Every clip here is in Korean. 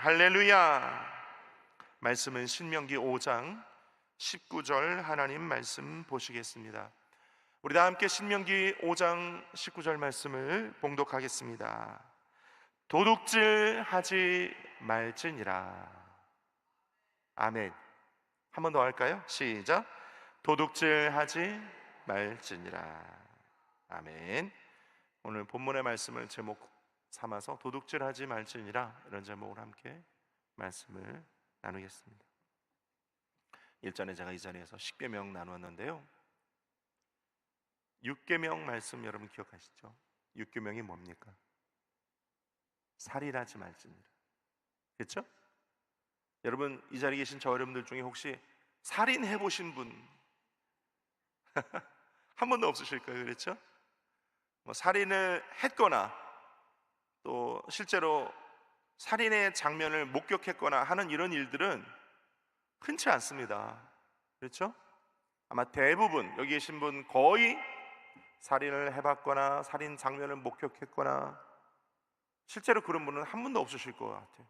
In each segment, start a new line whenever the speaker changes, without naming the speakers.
할렐루야. 말씀은 신명기 5장 19절 하나님 말씀 보시겠습니다. 우리 다 함께 신명기 5장 19절 말씀을 봉독하겠습니다. 도둑질 하지 말지니라. 아멘. 한 번 더 할까요? 시작. 도둑질 하지 말지니라. 아멘. 오늘 본문의 말씀을 제목 삼아서 도둑질 하지 말지니라, 이런 제목으로 함께 말씀을 나누겠습니다. 일전에 제가 이 자리에서 10계명 나누었는데요, 6계명 말씀 여러분 기억하시죠? 6계명이 뭡니까? 살인하지 말지니라. 그렇죠? 여러분, 이 자리에 계신 저 여러분들 중에 혹시 살인해 보신 분 한 번도 없으실 거예요. 그렇죠? 살인을 했거나 또 실제로 살인의 장면을 목격했거나 하는 이런 일들은 흔치 않습니다. 그렇죠? 아마 대부분 여기 계신 분 거의 살인을 해봤거나 살인 장면을 목격했거나 실제로 그런 분은 한 분도 없으실 것 같아요.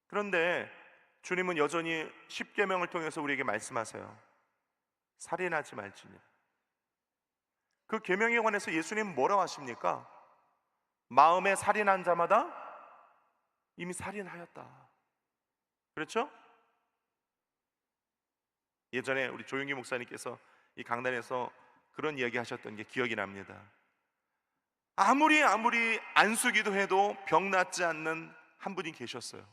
그런데 주님은 여전히 십계명을 통해서 우리에게 말씀하세요. 살인하지 말지니라. 그 계명에 관해서 예수님 뭐라고 하십니까? 마음에 살인한 자마다 이미 살인하였다. 그렇죠? 예전에 우리 조용기 목사님께서 이 강단에서 그런 이야기 하셨던 게 기억이 납니다. 아무리 안수기도 해도 병 낫지 않는 한 분이 계셨어요.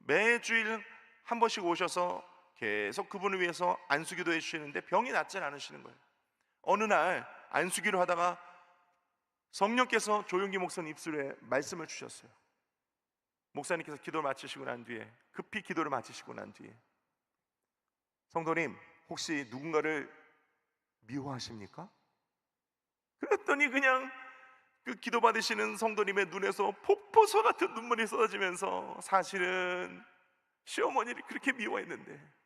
매주일 한 번씩 오셔서 계속 그분을 위해서 안수기도 해주시는데 병이 낫지 않으시는 거예요. 어느 날 안수기를 하다가 성령께서 조용기 목사님 입술에 말씀을 주셨어요. 목사님께서 기도를 마치시고 난 뒤에, 급히 기도를 마치시고 난 뒤에, 성도님 혹시 누군가를 미워하십니까? 그랬더니 그냥 그 기도 받으시는 성도님의 눈에서 폭포수 같은 눈물이 쏟아지면서, 사실은 시어머니를 그렇게 미워했는데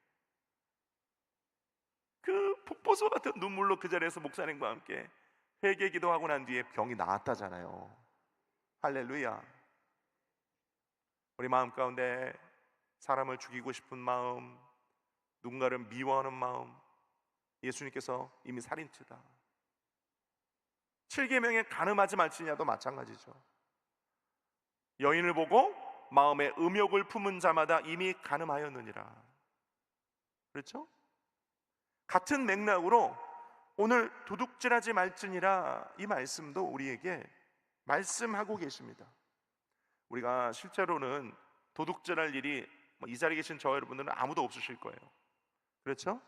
그 폭포수 같은 눈물로 그 자리에서 목사님과 함께 회개 기도하고 난 뒤에 병이 나았다잖아요. 할렐루야. 우리 마음 가운데 사람을 죽이고 싶은 마음, 누군가를 미워하는 마음, 예수님께서 이미 살인죄다. 7계명에 간음하지 말지냐도 마찬가지죠. 여인을 보고 마음에 음욕을 품은 자마다 이미 간음하였느니라. 그렇죠? 같은 맥락으로 오늘 도둑질하지 말지니라, 이 말씀도 우리에게 말씀하고 계십니다. 우리가 실제로는 도둑질할 일이 이 자리에 계신 저 여러분들은 아무도 없으실 거예요. 그렇죠?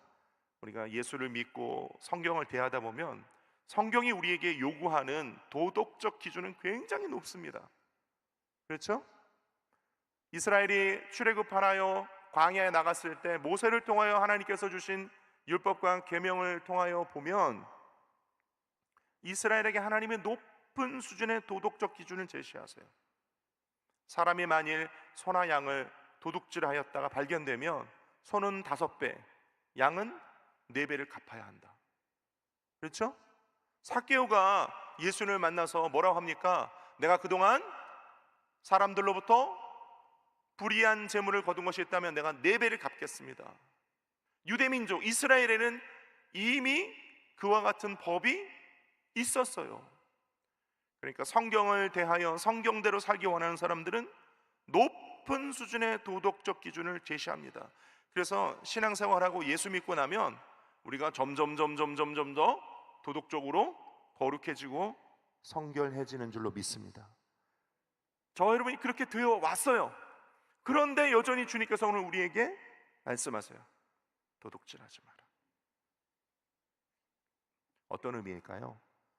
우리가 예수를 믿고 성경을 대하다 보면 성경이 우리에게 요구하는 도덕적 기준은 굉장히 높습니다. 그렇죠? 이스라엘이 출애굽하여 광야에 나갔을 때 모세를 통하여 하나님께서 주신 율법과 계명을 통하여 보면 이스라엘에게 하나님의 높은 수준의 도덕적 기준을 제시하세요. 사람이 만일 소나 양을 도둑질하였다가 발견되면 소는 5배, 양은 4배를 갚아야 한다. 그렇죠? 삭개오가 예수님을 만나서 뭐라고 합니까? 내가 그동안 사람들로부터 불의한 재물을 거둔 것이 있다면 내가 4배를 갚겠습니다. 유대민족 이스라엘에는 이미 그와 같은 법이 있었어요. 그러니까 성경을 대하여 성경대로 살기 원하는 사람들은 높은 수준의 도덕적 기준을 제시합니다. 그래서 신앙생활하고 예수 믿고 나면 우리가 점점 더 도덕적으로 거룩해지고 성결해지는 줄로 믿습니다. 저 여러분이 그렇게 되어 왔어요. 그런데 여전히 주님께서 오늘 우리에게 말씀하세요. 도둑질하지 마라. 어떤 의미일까요?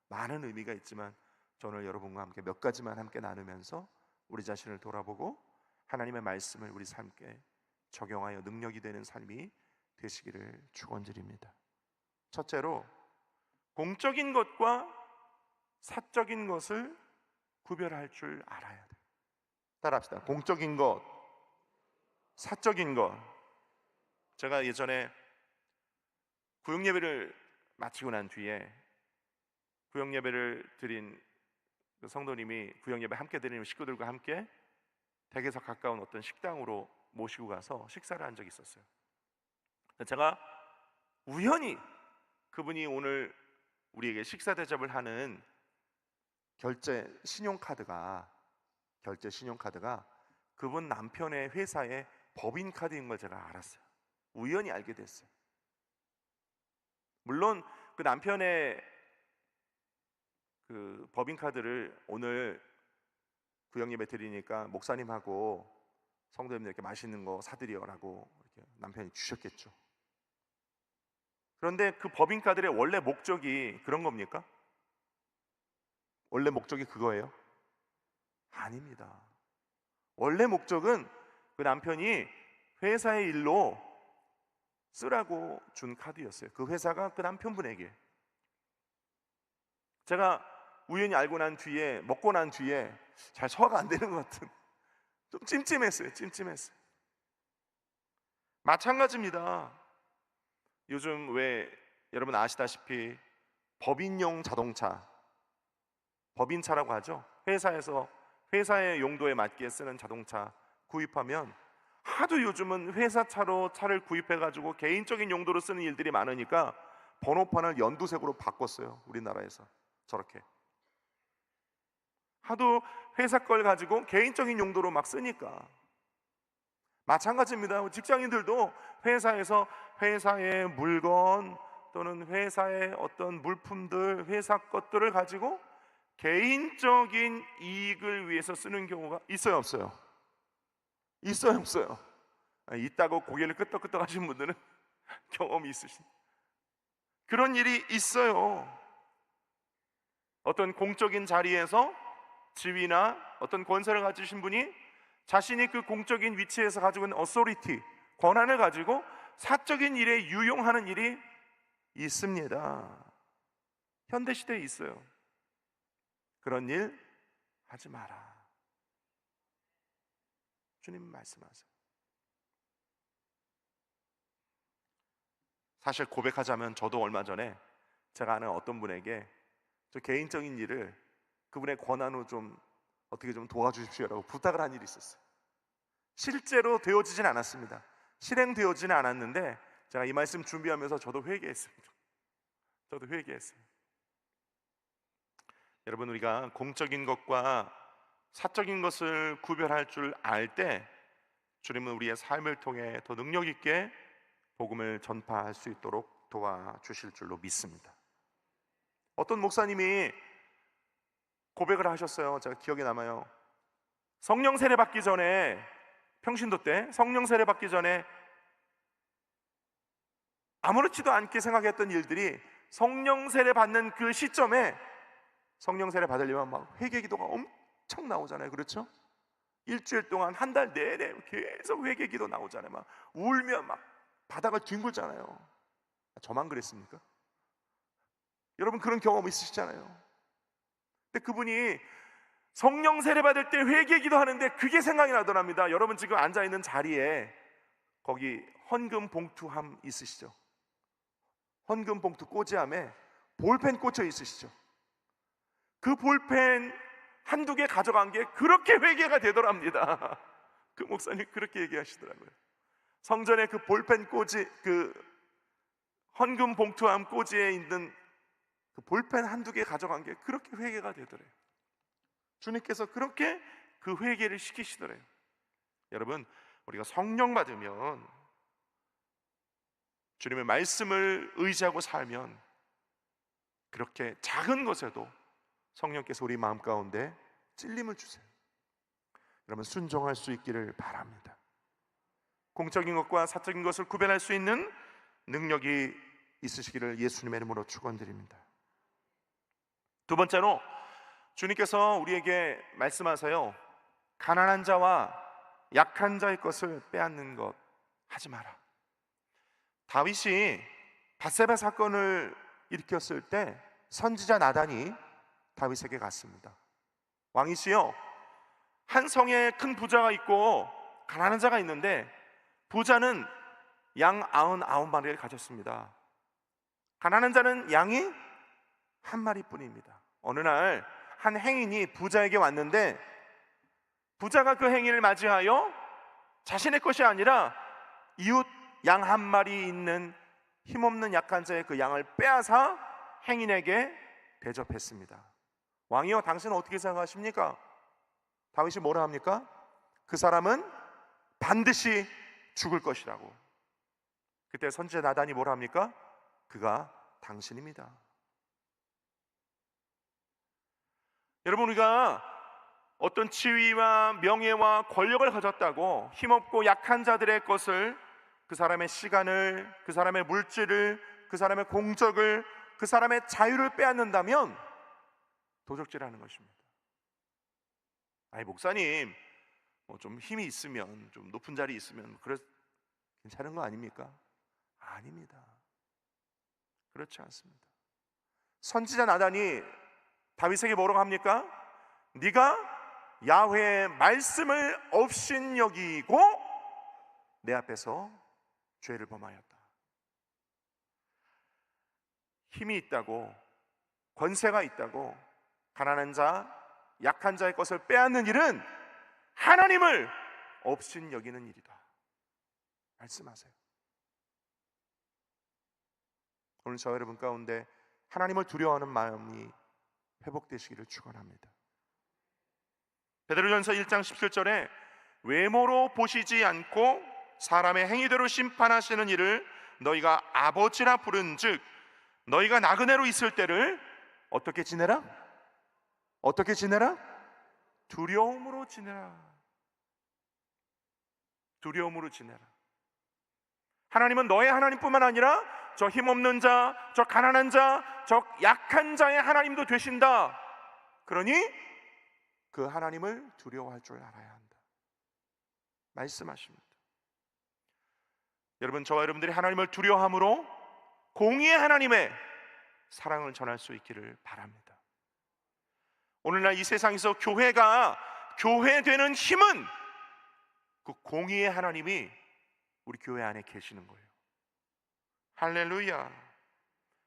많은 의미가 있지만 저는 여러분과 함께 몇 가지만 함께 나누면서 우리 자신을 돌아보고 하나님의 말씀을 우리 삶에 적용하여 능력이 되는 삶이 되시기를 축원드립니다. 첫째로, 공적인 것과 사적인 것을 구별할 줄 알아야 돼요. 따라합시다. 공적인 것, 사적인 것. 제가 예전에 구역예배를 마치고 난 뒤에 구역예배를 드린 그 성도님이, 구역예배 함께 드리는 식구들과 함께 댁에서 가까운 어떤 식당으로 모시고 가서 식사를 한 적이 있었어요. 제가 우연히 그분이 오늘 우리에게 식사 대접을 하는 결제 신용카드가 그분 남편의 회사의 법인카드인 걸 제가 알았어요. 우연히 알게 됐어요. 물론 그 남편의 그 법인카드를 오늘 구역예배 드리니까 목사님하고 성도님들께 맛있는 거 사드리라고 이렇게 남편이 주셨겠죠. 그런데 그 법인카드의 원래 목적이 그런 겁니까? 원래 목적이 그거예요? 아닙니다. 원래 목적은 그 남편이 회사의 일로 쓰라고 준 카드였어요. 그 회사가 그 남편분에게. 제가 우연히 알고 난 뒤에, 먹고 난 뒤에 잘 소화가 안 되는 것 같은, 좀 찜찜했어요. 마찬가지입니다. 요즘 왜 여러분 아시다시피 법인용 자동차, 법인차라고 하죠. 회사에서 회사의 용도에 맞게 쓰는 자동차 구입하면 하도 요즘은 회사 차로 차를 구입해 가지고 개인적인 용도로 쓰는 일들이 많으니까 번호판을 연두색으로 바꿨어요. 우리나라에서. 저렇게 하도 회사 걸 가지고 개인적인 용도로 막 쓰니까. 마찬가지입니다. 직장인들도 회사에서 회사의 물건 또는 회사의 어떤 물품들, 회사 것들을 가지고 개인적인 이익을 위해서 쓰는 경우가 있어요, 없어요? 있어요, 없어요? 있다고 고개를 끄덕끄덕 하시는 분들은 경험이 있으신, 그런 일이 있어요. 어떤 공적인 자리에서 지위나 어떤 권세를 가지신 분이 자신이 그 공적인 위치에서 가지고 있는 어소리티, 권한을 가지고 사적인 일에 유용하는 일이 있습니다. 현대시대에 있어요. 그런 일 하지 마라. 주님 말씀하세요. 사실 고백하자면 저도 얼마 전에 제가 아는 어떤 분에게 저 개인적인 일을 그분의 권한으로 좀 어떻게 좀 도와주십시오라고 부탁을 한 일이 있었어요. 실제로 되어지진 않았습니다. 실행되어지는 않았는데 제가 이 말씀 준비하면서 저도 회개했습니다. 여러분, 우리가 공적인 것과 사적인 것을 구별할 줄 알 때 주님은 우리의 삶을 통해 더 능력 있게 복음을 전파할 수 있도록 도와주실 줄로 믿습니다. 어떤 목사님이 고백을 하셨어요. 제가 기억에 남아요. 성령 세례 받기 전에, 평신도 때 성령 세례 받기 전에 아무렇지도 않게 생각했던 일들이 성령 세례 받는 그 시점에, 성령 세례 받으려면 막 회개 기도가 엄청 나오잖아요. 그렇죠? 일주일 동안 한 달 내내 계속 회개 기도 나오잖아요. 막 울며 막 바닥을 뒹굴잖아요. 저만 그랬습니까? 여러분 그런 경험 있으시잖아요. 근데 그분이 성령 세례 받을 때 회개 기도하는데 그게 생각이 나더랍니다. 여러분 지금 앉아있는 자리에 거기 헌금 봉투함 있으시죠? 헌금 봉투 꽂이함에 볼펜 꽂혀 있으시죠? 그 볼펜 한두 개 가져간 게 그렇게 회개가 되더랍니다. 그 목사님 그렇게 얘기하시더라고요. 성전에 그 볼펜 꽂이, 그 헌금 봉투함 꽂이에 있는 그 볼펜 한두 개 가져간 게 그렇게 회개가 되더래요. 주님께서 그렇게 그 회개를 시키시더래요. 여러분, 우리가 성령 받으면, 주님의 말씀을 의지하고 살면 그렇게 작은 것에도 성령께서 우리 마음 가운데 찔림을 주세요. 여러분 순종할 수 있기를 바랍니다. 공적인 것과 사적인 것을 구별할 수 있는 능력이 있으시기를 예수님의 이름으로 축원드립니다. 두 번째로 주님께서 우리에게 말씀하세요. 가난한 자와 약한 자의 것을 빼앗는 것 하지 마라. 다윗이 밧세바 사건을 일으켰을 때 선지자 나단이 다윗에게 갔습니다. 왕이시여, 한 성에 큰 부자가 있고 가난한 자가 있는데 부자는 양 99마리를 가졌습니다. 가난한 자는 양이 한 마리뿐입니다. 어느 날 한 행인이 부자에게 왔는데 부자가 그 행인을 맞이하여 자신의 것이 아니라 이웃 양 한 마리 있는 힘없는 약한 자의 그 양을 빼앗아 행인에게 대접했습니다. 왕이여, 당신은 어떻게 생각하십니까? 다윗이 뭐라 합니까? 그 사람은 반드시 죽을 것이라고. 그때 선지자 나단이 뭐라 합니까? 그가 당신입니다. 여러분, 우리가 어떤 지위와 명예와 권력을 가졌다고 힘없고 약한 자들의 것을, 그 사람의 시간을, 그 사람의 물질을, 그 사람의 공적을, 그 사람의 자유를 빼앗는다면 도적질하는 것입니다. 아니, 목사님 뭐 좀 힘이 있으면, 좀 높은 자리 있으면 그래 괜찮은 거 아닙니까? 아닙니다. 그렇지 않습니다. 선지자 나단이 다윗에게 뭐라고 합니까? 네가 야훼의 말씀을 업신여기고 내 앞에서 죄를 범하였다. 힘이 있다고, 권세가 있다고 가난한 자, 약한 자의 것을 빼앗는 일은 하나님을 업신여기는 일이다. 말씀하세요. 오늘 저 여러분 가운데 하나님을 두려워하는 마음이 회복되시기를 축원합니다. 베드로전서 1장 17절에 외모로 보시지 않고 사람의 행위대로 심판하시는 이를 너희가 아버지라 부른즉 너희가 나그네로 있을 때를 어떻게 지내라? 어떻게 지내라? 두려움으로 지내라. 두려움으로 지내라. 하나님은 너의 하나님뿐만 아니라 저 힘없는 자, 저 가난한 자, 저 약한 자의 하나님도 되신다. 그러니 그 하나님을 두려워할 줄 알아야 한다. 말씀하십니다. 여러분, 저와 여러분들이 하나님을 두려워함으로 공의의 하나님의 사랑을 전할 수 있기를 바랍니다. 오늘날 이 세상에서 교회가 교회되는 힘은 그 공의의 하나님이 우리 교회 안에 계시는 거예요. 할렐루야.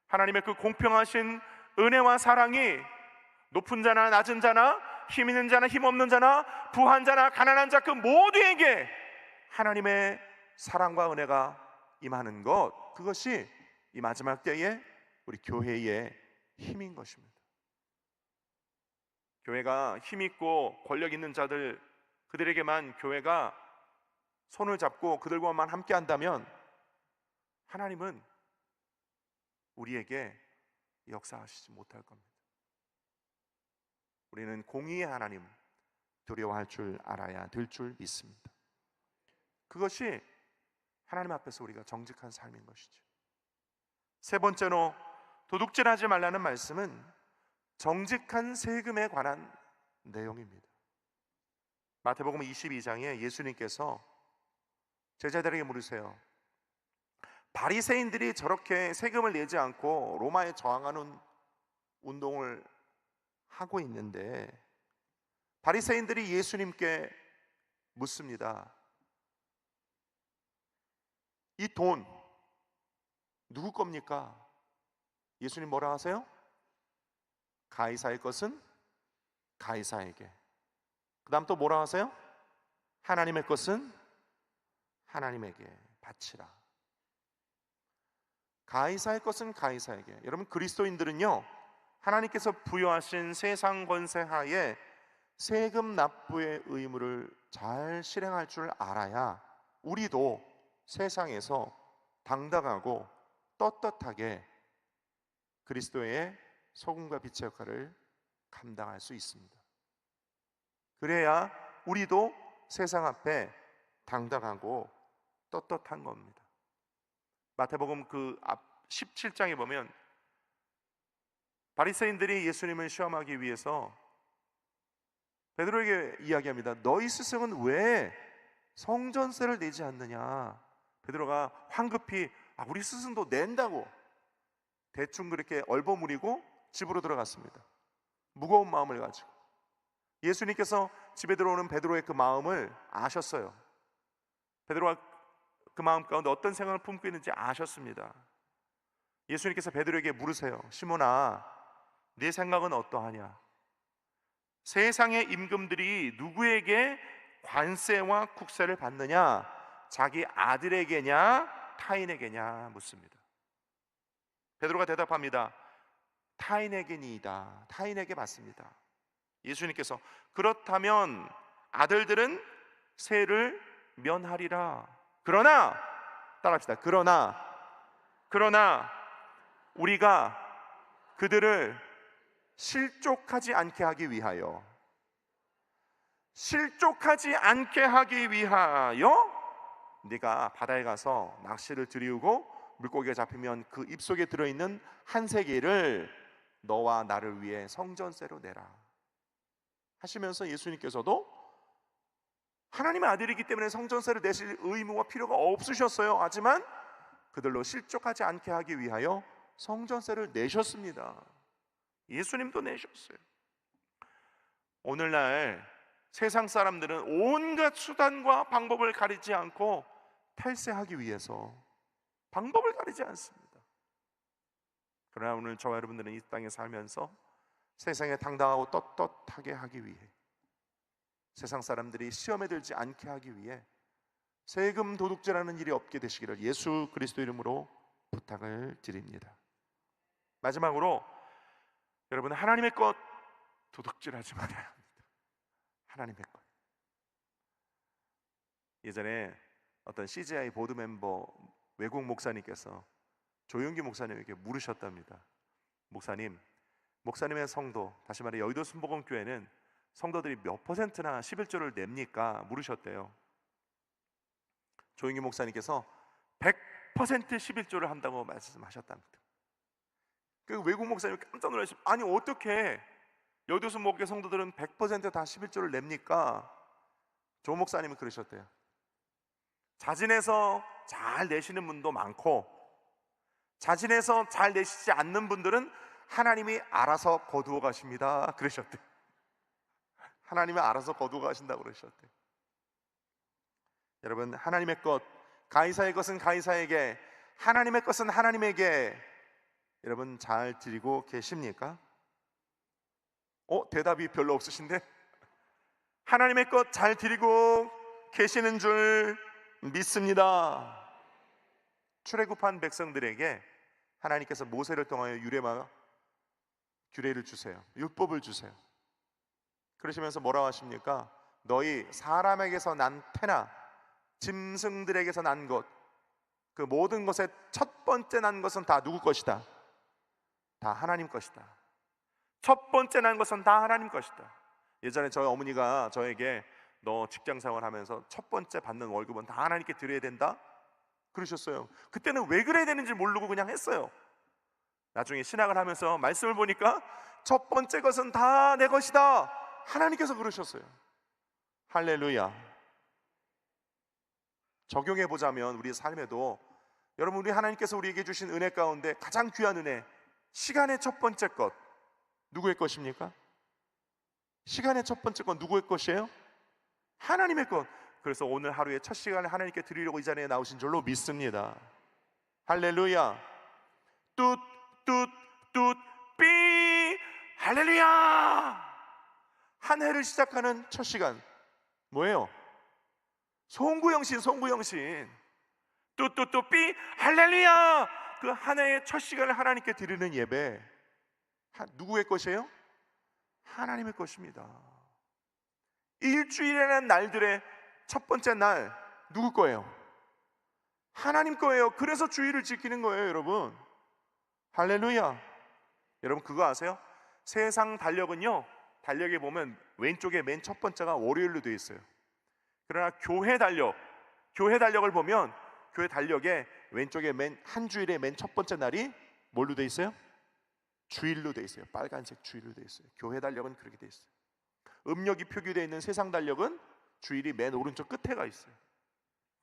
하나님의 그 공평하신 은혜와 사랑이 높은 자나 낮은 자나 힘 있는 자나 힘 없는 자나 부한 자나 가난한 자 그 모두에게 하나님의 사랑과 은혜가 임하는 것, 그것이 이 마지막 때에 우리 교회의 힘인 것입니다. 교회가 힘 있고 권력 있는 자들, 그들에게만 교회가 손을 잡고 그들과만 함께 한다면 하나님은 우리에게 역사하시지 못할 겁니다. 우리는 공의의 하나님 두려워할 줄 알아야 될 줄 믿습니다. 그것이 하나님 앞에서 우리가 정직한 삶인 것이죠. 세 번째로 도둑질하지 말라는 말씀은 정직한 세금에 관한 내용입니다. 마태복음 22장에 예수님께서 제자들에게 물으세요. 바리새인들이 저렇게 세금을 내지 않고 로마에 저항하는 운동을 하고 있는데 바리새인들이 예수님께 묻습니다. 이 돈 누구 겁니까? 예수님 뭐라 하세요? 가이사의 것은 가이사에게. 그 다음 또 뭐라 하세요? 하나님의 것은 하나님에게 바치라. 가이사의 것은 가이사에게. 여러분, 그리스도인들은요 하나님께서 부여하신 세상 권세 하에 세금 납부의 의무를 잘 실행할 줄 알아야 우리도 세상에서 당당하고 떳떳하게 그리스도의 소금과 빛의 역할을 감당할 수 있습니다. 그래야 우리도 세상 앞에 당당하고 떳떳한 겁니다. 마태복음 그 앞 17장에 보면 바리새인들이 예수님을 시험하기 위해서 베드로에게 이야기합니다. 너희 스승은 왜 성전세를 내지 않느냐? 베드로가 황급히 우리 스승도 낸다고 대충 그렇게 얼버무리고 집으로 들어갔습니다. 무거운 마음을 가지고. 예수님께서 집에 들어오는 베드로의 그 마음을 아셨어요. 베드로가 그 마음 가운데 어떤 생각을 품고 있는지 아셨습니다. 예수님께서 베드로에게 물으세요. 시몬아, 네 생각은 어떠하냐? 세상의 임금들이 누구에게 관세와 국세를 받느냐? 자기 아들에게냐 타인에게냐 묻습니다. 베드로가 대답합니다. 타인에게니이다. 타인에게 받습니다. 예수님께서 그렇다면 아들들은 세를 면하리라. 그러나 따라합시다. 그러나 우리가 그들을 실족하지 않게 하기 위하여 네가 바다에 가서 낚시를 들이우고 물고기가 잡히면 그 입속에 들어있는 한 세개를 너와 나를 위해 성전세로 내라 하시면서 예수님께서도 하나님의 아들이기 때문에 성전세를 내실 의무와 필요가 없으셨어요. 하지만 그들로 실족하지 않게 하기 위하여 성전세를 내셨습니다. 예수님도 내셨어요. 오늘날 세상 사람들은 온갖 수단과 방법을 가리지 않고 탈세하기 위해서 방법을 가리지 않습니다. 그러나 오늘 저와 여러분들은 이 땅에 살면서 세상에 당당하고 떳떳하게 하기 위해, 세상 사람들이 시험에 들지 않게 하기 위해 세금 도둑질하는 일이 없게 되시기를 예수 그리스도 이름으로 부탁을 드립니다. 마지막으로 여러분, 하나님의 것 도둑질하지 말아야 합니다. 하나님의 것. 예전에 어떤 CGI 보드 멤버 외국 목사님께서 조용기 목사님에게 물으셨답니다. 목사님의 성도, 다시 말해 여의도 순복음교회는 성도들이 몇 %나 11조를 냅니까? 물으셨대요. 조용기 목사님께서 100% 11조를 한다고 말씀하셨답니다. 그 외국 목사님이 깜짝 놀라시고, 아니 어떻게 여의도 순복음교회 성도들은 100% 다 11조를 냅니까? 조 목사님은 그러셨대요. 자진해서 잘 내시는 분도 많고, 자진해서 잘 내시지 않는 분들은 하나님이 알아서 거두어 가십니다. 그러셨대요. 하나님이 알아서 거두어 가신다고 그러셨대요. 여러분, 하나님의 것, 가이사의 것은 가이사에게, 하나님의 것은 하나님에게 여러분 잘 드리고 계십니까? 대답이 별로 없으신데? 하나님의 것 잘 드리고 계시는 줄 믿습니다. 출애굽한 백성들에게 하나님께서 모세를 통하여 규례를 주세요. 율법을 주세요. 그러시면서 뭐라고 하십니까? 너희 사람에게서 난 태나 짐승들에게서 난 것, 그 모든 것의 첫 번째 난 것은 다 누구 것이다? 다 하나님 것이다. 첫 번째 난 것은 다 하나님 것이다. 예전에 저희 어머니가 저에게 너 직장생활 하면서 첫 번째 받는 월급은 다 하나님께 드려야 된다 그러셨어요. 그때는 왜 그래야 되는지 모르고 그냥 했어요. 나중에 신학을 하면서 말씀을 보니까 첫 번째 것은 다 내 것이다, 하나님께서 그러셨어요. 할렐루야. 적용해 보자면 우리 삶에도, 여러분, 우리 하나님께서 우리에게 주신 은혜 가운데 가장 귀한 은혜, 시간의 첫 번째 것 누구의 것입니까? 시간의 첫 번째 것 누구의 것이에요? 하나님의 것. 그래서 오늘 하루의 첫 시간을 하나님께 드리려고 이 자리에 나오신 줄로 믿습니다. 할렐루야. 삐 할렐루야. 한 해를 시작하는 첫 시간 뭐예요? 송구영신. 삐 할렐루야. 그 한 해의 첫 시간을 하나님께 드리는 예배, 누구의 것이에요? 하나님의 것입니다. 일주일이라는 날들의 첫 번째 날 누구 거예요? 하나님 거예요. 그래서 주일을 지키는 거예요, 여러분. 할렐루야. 여러분 그거 아세요? 세상 달력은요, 달력에 보면 왼쪽에 맨 첫 번째가 월요일로 되어 있어요. 그러나 교회 달력을 보면 교회 달력에 왼쪽에 한 주일의 맨 첫 번째 날이 뭘로 되어 있어요? 주일로 되어 있어요. 빨간색 주일로 되어 있어요. 교회 달력은 그렇게 되어 있어요. 음력이 표기되어 있는 세상 달력은 주일이 맨 오른쪽 끝에 가 있어요.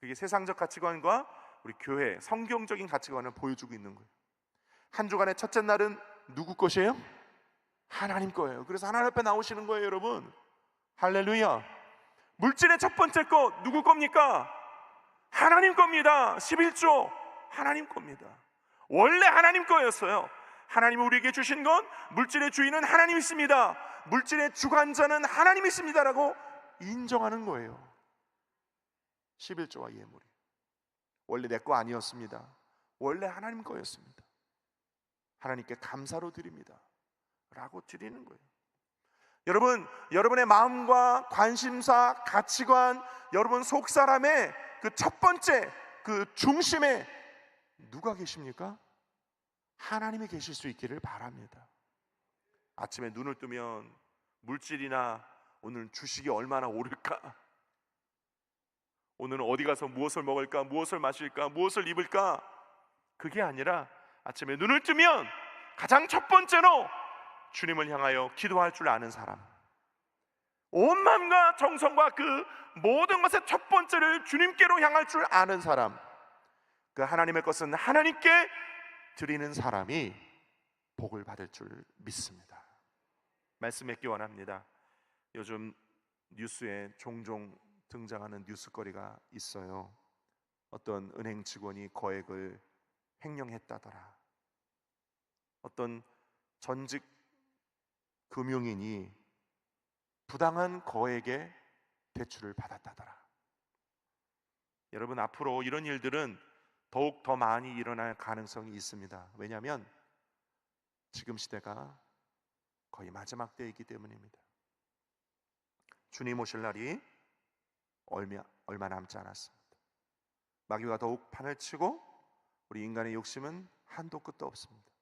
그게 세상적 가치관과 우리 교회 성경적인 가치관을 보여주고 있는 거예요. 한 주간의 첫째 날은 누구 것이에요? 하나님 거예요. 그래서 하나님 앞에 나오시는 거예요, 여러분. 할렐루야. 물질의 첫 번째 것 누구 겁니까? 하나님 겁니다. 11조 하나님 겁니다. 원래 하나님 거였어요. 하나님이 우리에게 주신 건 물질의 주인은 하나님이십니다. 물질의 주관자는 하나님이십니다라고 인정하는 거예요. 11조와 예물이 원래 내 거 아니었습니다. 원래 하나님 거였습니다. 하나님께 감사로 드립니다 라고 드리는 거예요. 여러분, 여러분의 마음과 관심사, 가치관, 여러분 속사람의 그 첫 번째 그 중심에 누가 계십니까? 하나님이 계실 수 있기를 바랍니다. 아침에 눈을 뜨면 물질이나 오늘 주식이 얼마나 오를까, 오늘은 어디 가서 무엇을 먹을까, 무엇을 마실까, 무엇을 입을까, 그게 아니라 아침에 눈을 뜨면 가장 첫 번째로 주님을 향하여 기도할 줄 아는 사람, 온 마음과 정성과 그 모든 것의 첫 번째를 주님께로 향할 줄 아는 사람, 그 하나님의 것은 하나님께 드리는 사람이 복을 받을 줄 믿습니다. 말씀했기 원합니다. 요즘 뉴스에 종종 등장하는 뉴스거리가 있어요. 어떤 은행 직원이 거액을 횡령했다더라. 어떤 전직 금융인이 부당한 거액의 대출을 받았다더라. 여러분, 앞으로 이런 일들은 더욱 더 많이 일어날 가능성이 있습니다. 왜냐하면 지금 시대가 거의 마지막 때이기 때문입니다. 주님 오실 날이 얼마 남지 않았습니다. 마귀가 더욱 판을 치고 우리 인간의 욕심은 한도 끝도 없습니다.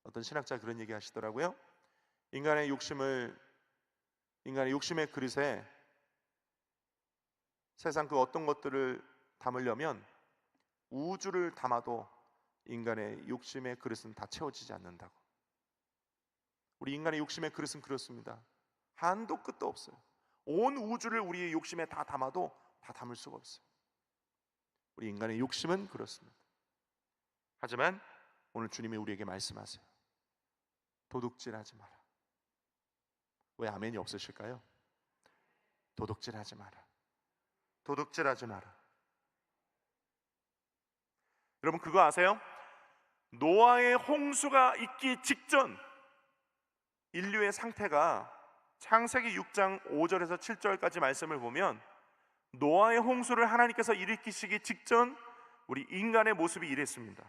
어떤 신학자 그런 얘기 하시더라고요. 인간의 욕심의 그릇에 세상 그 어떤 것들을 담으려면 우주를 담아도 인간의 욕심의 그릇은 다 채워지지 않는다고. 우리 인간의 욕심의 그릇은 그렇습니다. 한도 끝도 없어요. 온 우주를 우리의 욕심에 다 담아도 다 담을 수가 없어요. 우리 인간의 욕심은 그렇습니다. 하지만 오늘 주님이 우리에게 말씀하세요. 도둑질하지 마라. 왜 아멘이 없으실까요? 도둑질하지 마라. 도둑질하지 마라. 여러분, 그거 아세요? 노아의 홍수가 있기 직전 인류의 상태가 창세기 6장 5절에서 7절까지 말씀을 보면 노아의 홍수를 하나님께서 일으키시기 직전 우리 인간의 모습이 이랬습니다.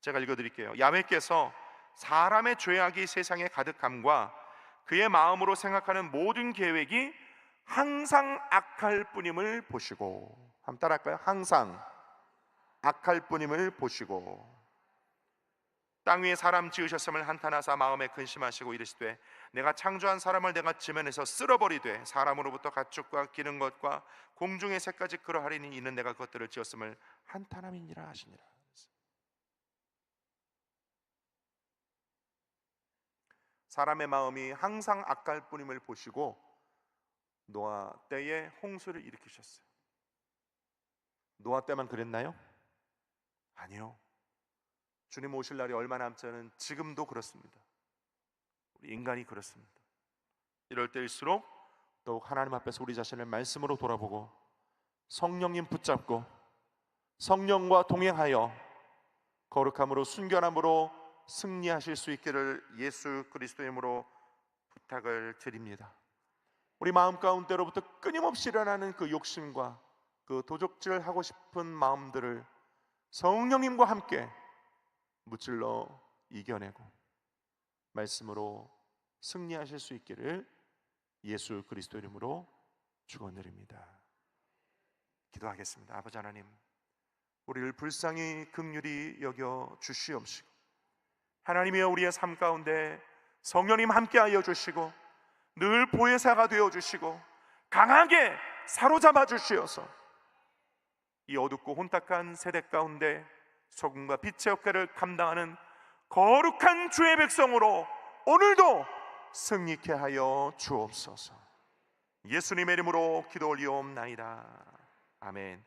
제가 읽어드릴게요. 야훼께서 사람의 죄악이 세상에 가득함과 그의 마음으로 생각하는 모든 계획이 항상 악할 뿐임을 보시고, 한번 따라할까요? 항상 악할 뿐임을 보시고, 땅 위에 사람 지으셨음을 한탄하사 마음에 근심하시고 이르시되 내가 창조한 사람을 내가 지면에서 쓸어버리되 사람으로부터 가축과 기는 것과 공중의 새까지 그러하리니 이는 내가 그것들을 지었음을 한탄함이니라 하시니라. 사람의 마음이 항상 악할 뿐임을 보시고 노아 때에 홍수를 일으키셨어요. 노아 때만 그랬나요? 아니요. 주님 오실 날이 얼마 남지 않은 지금도 그렇습니다. 우리 인간이 그렇습니다. 이럴 때일수록 더욱 하나님 앞에서 우리 자신을 말씀으로 돌아보고 성령님 붙잡고 성령과 동행하여 거룩함으로 순결함으로 승리하실 수 있기를 예수 그리스도의 이름으로 부탁을 드립니다. 우리 마음 가운데로부터 끊임없이 일어나는 그 욕심과 그 도적질하고 싶은 마음들을 성령님과 함께 무찔러 이겨내고 말씀으로 승리하실 수 있기를 예수 그리스도 이름으로 축원드립니다. 기도하겠습니다. 아버지 하나님, 우리를 불쌍히 긍휼히 여겨 주시옵시고 하나님이여 우리의 삶 가운데 성령님 함께하여 주시고 늘 보혜사가 되어 주시고 강하게 사로잡아 주시어서 이 어둡고 혼탁한 세대 가운데 소금과 빛의 역할을 감당하는 거룩한 주의 백성으로 오늘도 승리케 하여 주옵소서. 예수님의 이름으로 기도 올리옵나이다. 아멘.